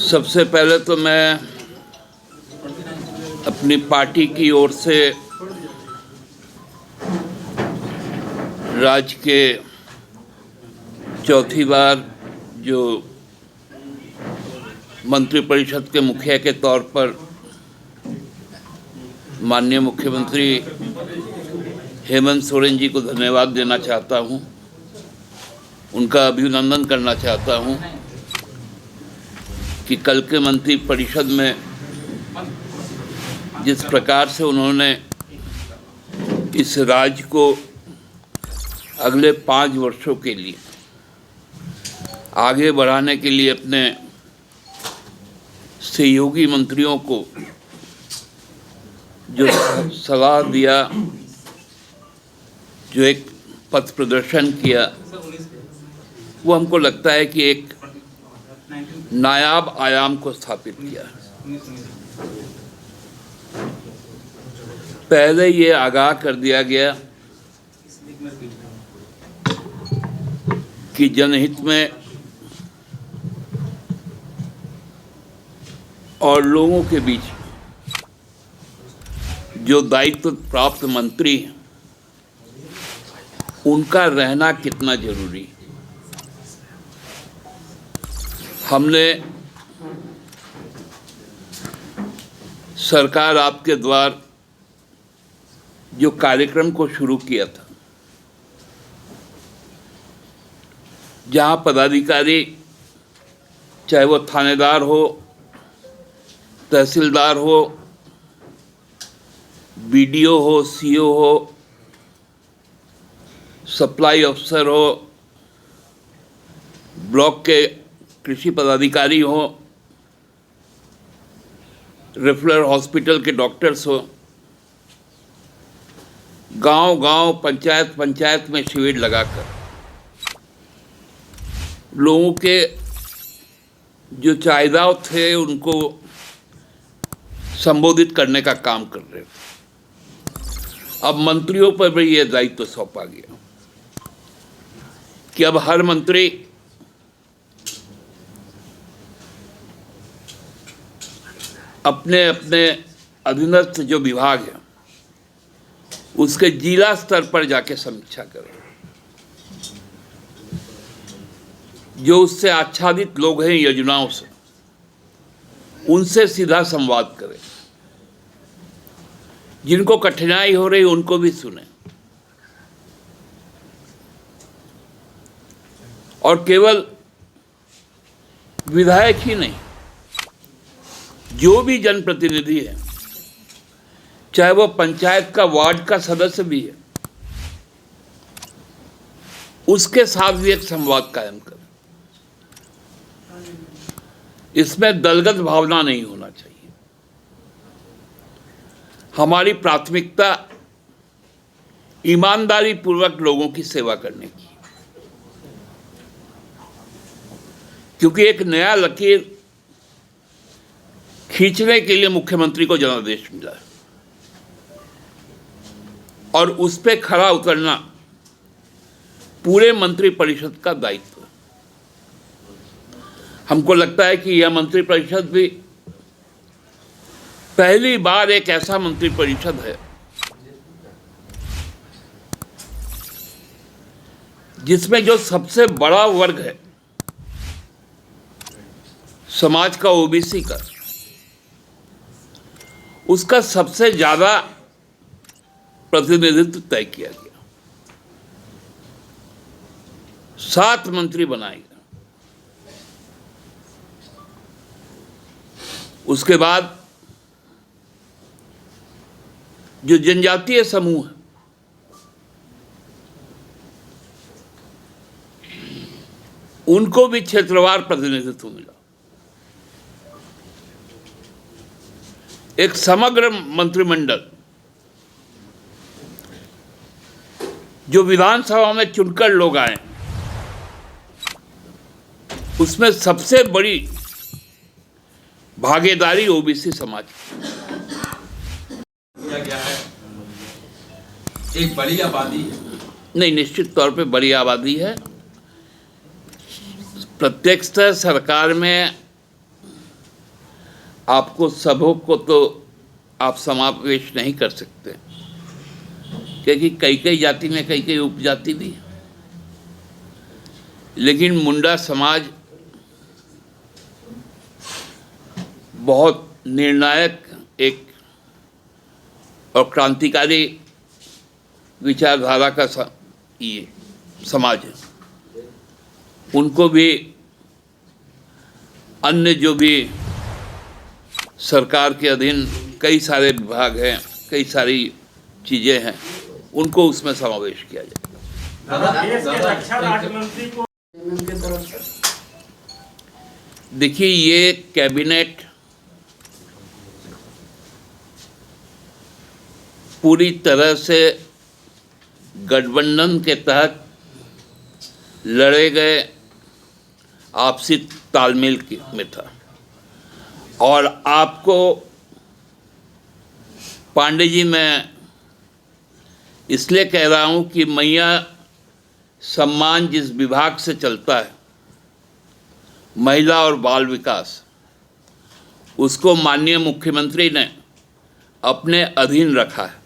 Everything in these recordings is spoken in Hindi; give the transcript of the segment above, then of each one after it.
सबसे पहले तो मैं अपनी पार्टी की ओर से राज्य के चौथी बार जो मंत्रिपरिषद के मुखिया के तौर पर माननीय मुख्यमंत्री हेमंत सोरेन जी को धन्यवाद देना चाहता हूं, उनका अभिनंदन करना चाहता हूं कि कल के मंत्रिपरिषद में जिस प्रकार से उन्होंने इस राज्य को अगले 5 वर्षों के लिए आगे बढ़ाने के लिए अपने सहयोगी मंत्रियों को जो सलाह दिया, जो एक पथ प्रदर्शन किया, वो हमको लगता है कि एक नायाब आयाम को स्थापित किया। पहले ये आगाह कर दिया गया कि जनहित में और लोगों के बीच जो दायित्व प्राप्त मंत्री हैं उनका रहना कितना जरूरी है। हमने सरकार आपके द्वार जो कार्यक्रम को शुरू किया था, जहां पदाधिकारी चाहे वो थानेदार हो, तहसीलदार हो, बीडीओ हो, सीओ हो, सप्लाई अफसर हो, ब्लॉक के कृषि पदाधिकारी हो, रेफरल हॉस्पिटल के डॉक्टर्स हो, गांव-गांव, पंचायत में शिविर लगाकर लोगों के जो चाहिदाव थे उनको संबोधित करने का काम कर रहे थे। अब मंत्रियों पर भी यह दायित्व सौंपा गया कि अब हर मंत्री अपने अपने अधीनस्थ जो विभाग है उसके जिला स्तर पर जाके समीक्षा करें। जो उससे आच्छादित लोग हैं योजनाओं से, उनसे सीधा संवाद करें। जिनको कठिनाई हो रही उनको भी सुने और केवल विधायक ही नहीं, जो भी जनप्रतिनिधि है, चाहे वो पंचायत का वार्ड का सदस्य भी है, उसके साथ भी एक संवाद कायम करें। इसमें दलगत भावना नहीं होना चाहिए। हमारी प्राथमिकता ईमानदारी पूर्वक लोगों की सेवा करने की, क्योंकि एक नया लकीर खींचने के लिए मुख्यमंत्री को जनादेश मिला है और उस पे खरा उतरना पूरे मंत्रिपरिषद का दायित्व है। हमको लगता है कि यह मंत्रिपरिषद भी पहली बार एक ऐसा मंत्रिपरिषद है जिसमें जो सबसे बड़ा वर्ग है समाज का, ओबीसी का, उसका सबसे ज्यादा प्रतिनिधित्व तय किया गया। 7 मंत्री बनाए गए। उसके बाद जो जनजातीय समूह है, उनको भी क्षेत्रवार प्रतिनिधित्व मिला। एक समग्र मंत्रिमंडल जो विधानसभा में चुनकर लोग आए, उसमें सबसे बड़ी भागीदारी ओबीसी समाज क्या है। एक बड़ी आबादी है। नहीं, निश्चित तौर पे बड़ी आबादी है। प्रत्यक्षतः सरकार में आपको सबों को तो आप समावेश नहीं कर सकते, क्योंकि कई कई जाति में कई कई उपजाति भी है। लेकिन मुंडा समाज बहुत निर्णायक एक और क्रांतिकारी विचारधारा का ये समाज है। उनको भी अन्य जो भी सरकार के अधीन कई सारे विभाग हैं, कई सारी चीज़ें हैं, उनको उसमें समावेश किया जाए। देश के रक्षा राज्य मंत्री को देखिए, ये कैबिनेट पूरी तरह से गठबंधन के तहत लड़े गए आपसी तालमेल में था। और आपको पांडे जी, मैं इसलिए कह रहा हूं कि मैया सम्मान जिस विभाग से चलता है, महिला और बाल विकास, उसको माननीय मुख्यमंत्री ने अपने अधीन रखा है।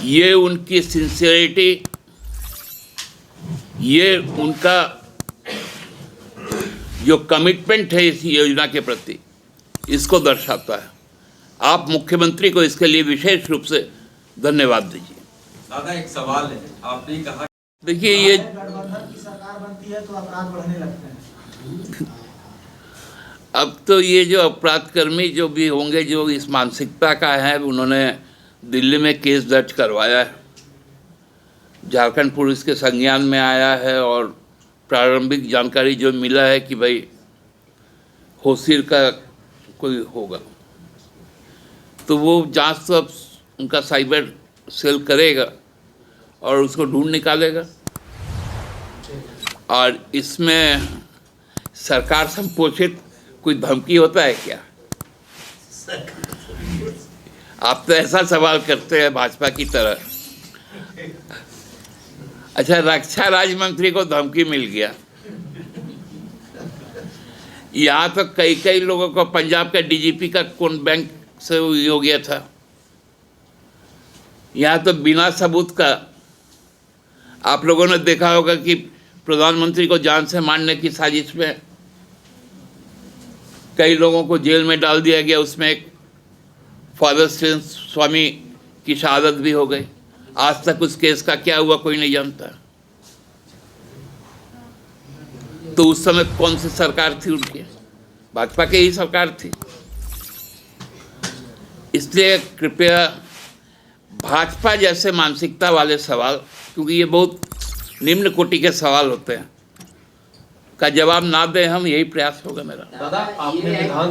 ये उनकी सिंसियरिटी, ये उनका जो कमिटमेंट है इस योजना के प्रति, इसको दर्शाता है। आप मुख्यमंत्री को इसके लिए विशेष रूप से धन्यवाद दीजिए। दादा, एक सवाल है, आपने कहा, देखिए, ये गठबंधन की सरकार बनती है तो अपराध बढ़ने लगते हैं। अब तो ये जो अपराधकर्मी जो भी होंगे, जो इस मानसिकता का है, उन्होंने दिल्ली में केस दर्ज करवाया है, झारखंड पुलिस के संज्ञान में आया है, और प्रारंभिक जानकारी जो मिला है कि भाई होशिर का कोई होगा, तो वो जांच तो अब उनका साइबर सेल करेगा और उसको ढूंढ निकालेगा। और इसमें सरकार संपोषित कोई धमकी होता है क्या? आप तो ऐसा सवाल करते हैं भाजपा की तरह। अच्छा, रक्षा राज्य मंत्री को धमकी मिल गया। यहाँ तो कई कई लोगों को, पंजाब का डीजीपी का कौन बैंक से हो गया था। यहाँ तो बिना सबूत का, आप लोगों ने देखा होगा कि प्रधानमंत्री को जान से मारने की साजिश में कई लोगों को जेल में डाल दिया गया। उसमें एक फादर स्वामी की शहादत भी हो गई। आज तक उस केस का क्या हुआ कोई नहीं जानता। तो उस समय कौन सी सरकार थी उनकी? भाजपा की ही सरकार थी। इसलिए कृपया भाजपा जैसे मानसिकता वाले सवाल, क्योंकि ये बहुत निम्न कोटि के सवाल होते हैं, का जवाब ना दें हम, यही प्रयास होगा मेरा। दादा, आपने विधान